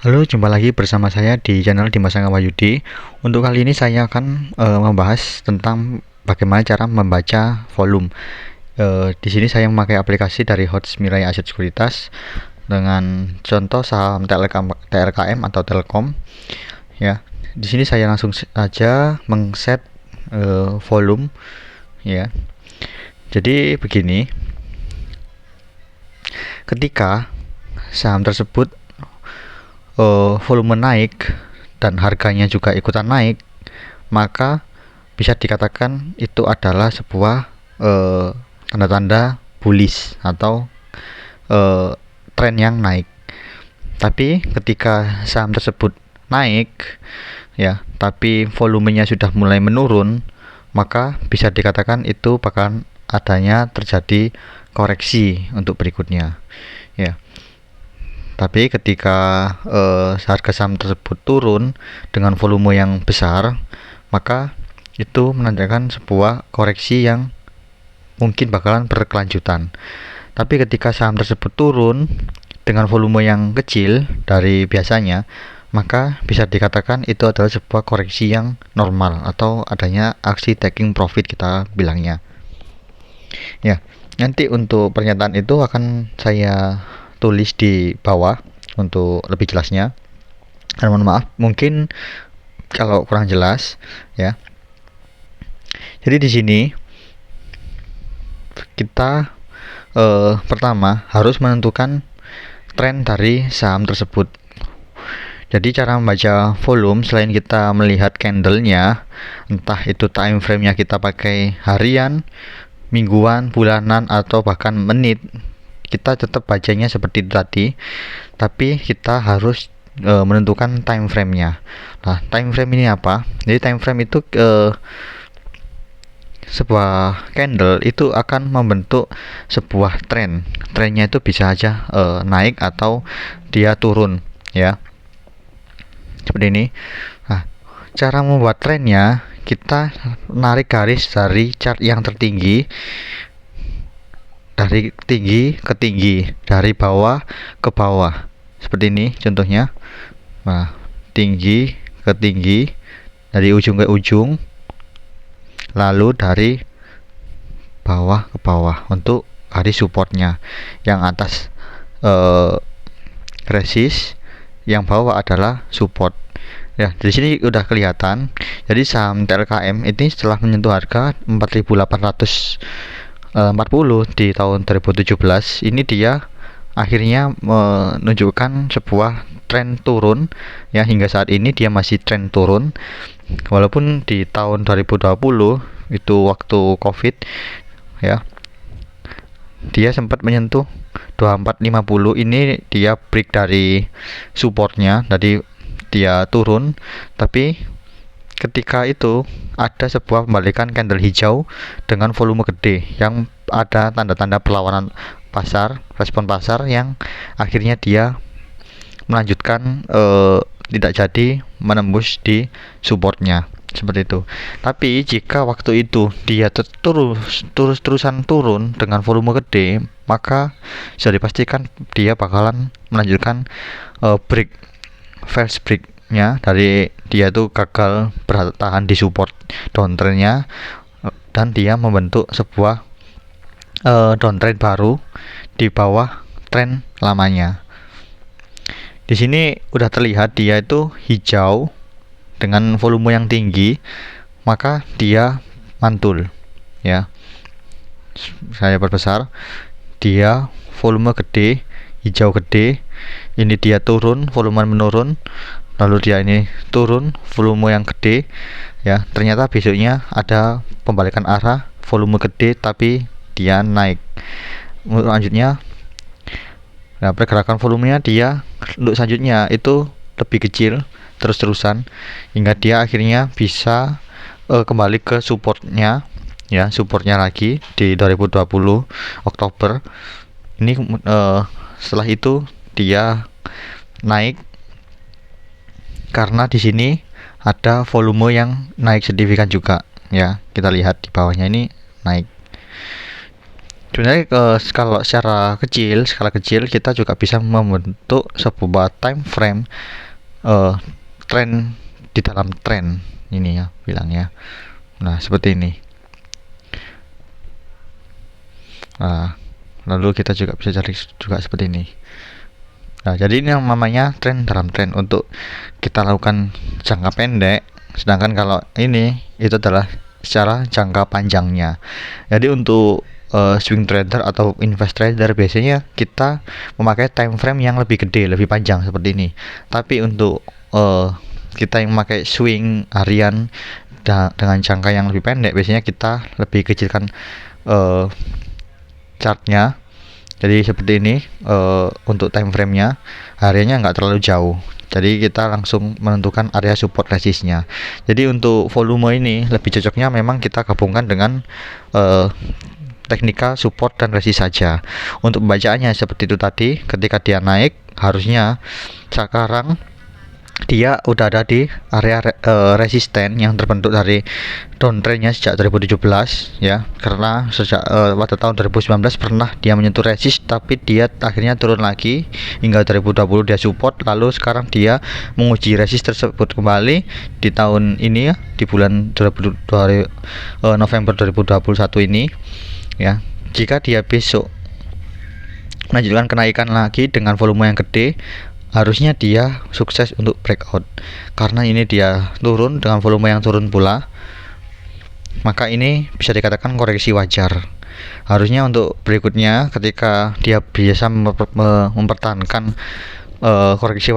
Halo, jumpa lagi bersama saya di channel Dimas Angga Wahyudi. Untuk kali ini saya akan membahas tentang bagaimana cara membaca volume. Di sini saya memakai aplikasi dari Hots Mirai Aset Sekuritas dengan contoh saham TLKM atau Telkom. Ya, di sini saya langsung saja mengset volume. Ya, jadi begini, ketika saham tersebut volume naik dan harganya juga ikutan naik, maka bisa dikatakan itu adalah sebuah tanda-tanda bullish atau tren yang naik. Tapi ketika saham tersebut naik, ya, tapi volumenya sudah mulai menurun, maka bisa dikatakan itu bakalan adanya terjadi koreksi untuk berikutnya, ya. Tapi ketika harga saham tersebut turun dengan volume yang besar, maka itu menandakan sebuah koreksi yang mungkin bakalan berkelanjutan. Tapi ketika saham tersebut turun dengan volume yang kecil dari biasanya, maka bisa dikatakan itu adalah sebuah koreksi yang normal atau adanya aksi taking profit kita bilangnya. Ya, nanti untuk pernyataan itu akan saya tulis di bawah untuk lebih jelasnya. Dan mohon maaf mungkin kalau kurang jelas, ya. Jadi di sini kita pertama harus menentukan tren dari saham tersebut. Jadi cara membaca volume selain kita melihat candlenya, entah itu time frame-nya kita pakai harian, mingguan, bulanan, atau bahkan menit, kita tetap bacanya seperti itu tadi, tapi kita harus menentukan time frame-nya. Nah, time frame ini apa? Jadi time frame itu sebuah candle itu akan membentuk sebuah tren. Trennya itu bisa aja naik atau dia turun, ya. Seperti ini. Nah, cara membuat trennya, kita narik garis dari chart yang tertinggi, dari tinggi ke tinggi, dari bawah ke bawah, seperti ini contohnya. Nah, tinggi ke tinggi, dari ujung ke ujung, lalu dari bawah ke bawah untuk garis supportnya. Yang atas resist, yang bawah adalah support. Ya, di sini udah kelihatan. Jadi saham TLKM ini setelah menyentuh harga 4.840 di tahun 2017, ini dia akhirnya menunjukkan sebuah tren turun, ya. Hingga saat ini dia masih tren turun, walaupun di tahun 2020 itu waktu COVID, ya, dia sempat menyentuh 2450. Ini dia break dari supportnya, tadi dia turun, tapi ketika itu ada sebuah pembalikan candle hijau dengan volume gede yang ada tanda-tanda perlawanan pasar, respon pasar, yang akhirnya dia melanjutkan tidak jadi menembus di supportnya, seperti itu. Tapi jika waktu itu dia terus-terusan turun dengan volume gede, maka sudah dipastikan dia bakalan melanjutkan break, first breaknya, dari dia itu gagal bertahan di support downtrendnya, dan dia membentuk sebuah downtrend baru di bawah tren lamanya. Di sini udah terlihat dia itu hijau dengan volume yang tinggi, maka dia mantul, ya. Saya perbesar, dia volume gede, hijau gede. Ini dia turun, volume menurun, lalu dia ini turun, volume yang gede, ya. Ternyata besoknya ada pembalikan arah, volume gede tapi dia naik. Selanjutnya, nah, pergerakan volumenya dia untuk selanjutnya itu lebih kecil terus-terusan hingga dia akhirnya bisa kembali ke supportnya, ya, supportnya lagi di 2020 Oktober. Ini setelah itu dia naik karena di sini ada volume yang naik signifikan juga, ya. Kita lihat di bawahnya ini naik. Sebenarnya kalau secara kecil, skala kecil kita juga bisa membentuk sebuah time frame tren di dalam tren ini ya bilangnya. Nah, seperti ini. Nah, lalu kita juga bisa cari juga seperti ini. Nah, jadi ini yang namanya tren dalam tren untuk kita lakukan jangka pendek, sedangkan kalau ini itu adalah secara jangka panjangnya. Jadi untuk swing trader atau invest trader biasanya kita memakai time frame yang lebih gede, lebih panjang seperti ini. Tapi untuk kita yang memakai swing harian dengan jangka yang lebih pendek, biasanya kita lebih kecilkan chartnya. Jadi seperti ini untuk time frame-nya hariannya nggak terlalu jauh. Jadi kita langsung menentukan area support resistnya. Jadi untuk volume ini lebih cocoknya memang kita gabungkan dengan teknika support dan resist saja. Untuk pembacaannya seperti itu tadi, ketika dia naik harusnya sekarang dia udah ada di area resisten yang terbentuk dari downtrendnya sejak 2017 ya, karena sejak pada tahun 2019 pernah dia menyentuh resist tapi dia akhirnya turun lagi hingga 2020 dia support, lalu sekarang dia menguji resist tersebut kembali di tahun ini ya, di bulan November 2021 ini ya. Jika dia besok melanjutkan kenaikan lagi dengan volume yang gede, harusnya dia sukses untuk breakout. Karena ini dia turun dengan volume yang turun pula, maka ini bisa dikatakan koreksi wajar. Harusnya untuk berikutnya ketika dia biasa mempertahankan koreksi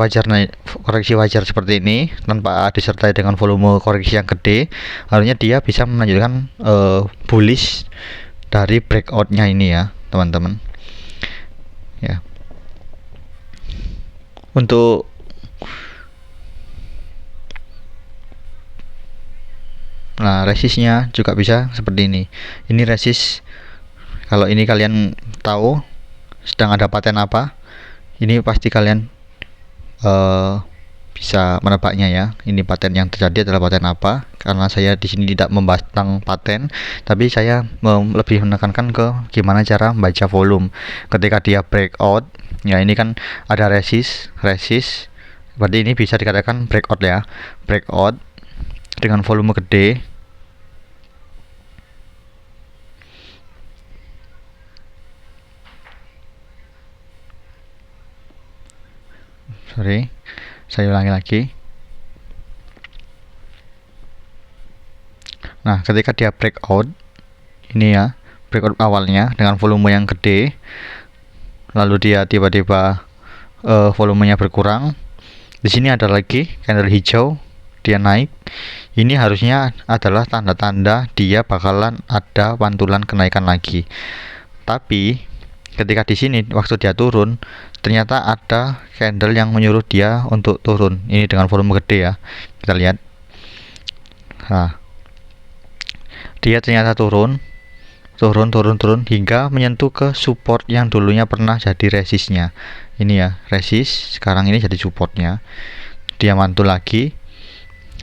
wajar seperti ini tanpa disertai dengan volume koreksi yang gede, harusnya dia bisa melanjutkan bullish dari breakoutnya ini ya teman-teman ya. Untuk resistnya juga bisa seperti ini. Ini resist, kalau ini kalian tahu sedang ada pattern apa, ini pasti kalian bisa menebaknya ya. Ini pattern yang terjadi adalah pattern apa? Karena saya di sini tidak membahas tentang pattern, tapi saya lebih menekankan ke gimana cara membaca volume. Ketika dia breakout, ya ini kan ada resist, berarti ini bisa dikatakan breakout ya. Breakout dengan volume gede. Sorry, saya ulangi lagi. Nah, ketika dia breakout ini ya, breakout awalnya dengan volume yang gede, lalu dia tiba-tiba volumenya berkurang. Di sini ada lagi candle hijau, dia naik. Ini harusnya adalah tanda-tanda dia bakalan ada pantulan kenaikan lagi. Tapi ketika di sini waktu dia turun, ternyata ada candle yang menyuruh dia untuk turun. Ini dengan volume gede ya. Kita lihat. Nah, dia ternyata turun hingga menyentuh ke support yang dulunya pernah jadi resistnya. Ini ya resist, sekarang ini jadi supportnya. Dia mantul lagi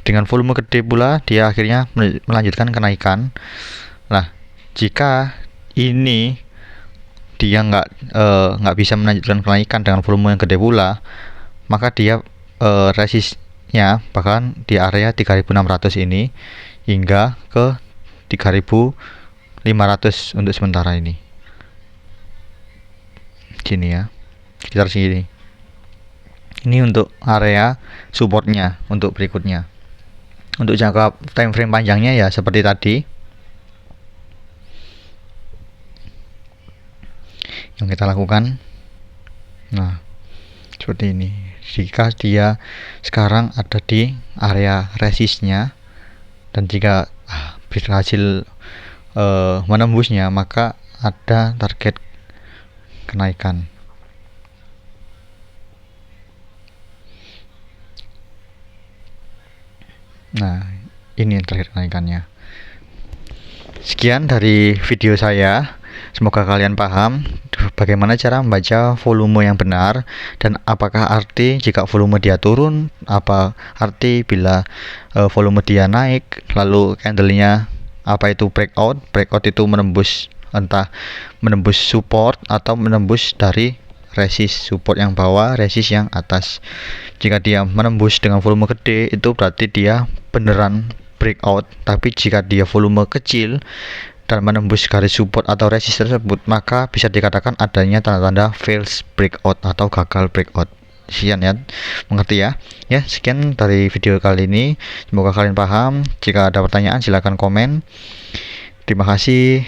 dengan volume gede pula, dia akhirnya melanjutkan kenaikan. Nah, jika ini dia nggak bisa melanjutkan kenaikan dengan volume yang gede pula, maka dia resistnya bahkan di area 3600 ini hingga ke 3500 untuk sementara ini. Sini ya, sekitar sini. Ini untuk area supportnya untuk berikutnya. Untuk jangka time frame panjangnya ya seperti tadi yang kita lakukan. Nah, seperti ini. Jika dia sekarang ada di area resistnya dan jika berhasil menembusnya, maka ada target kenaikan. Nah, ini target kenaikannya. Sekian dari video saya. Semoga kalian paham bagaimana cara membaca volume yang benar dan apakah arti jika volume dia turun, apa arti bila volume dia naik, lalu candlenya apa itu breakout itu menembus entah menembus support atau menembus dari resist, support yang bawah, resist yang atas. Jika dia menembus dengan volume gede, itu berarti dia beneran breakout. Tapi jika dia volume kecil dan menembus garis support atau resist tersebut, maka bisa dikatakan adanya tanda-tanda fails breakout atau gagal breakout. Sekian ya, mengerti ya. Ya, sekian dari video kali ini. Semoga kalian paham. Jika ada pertanyaan silahkan komen. Terima kasih.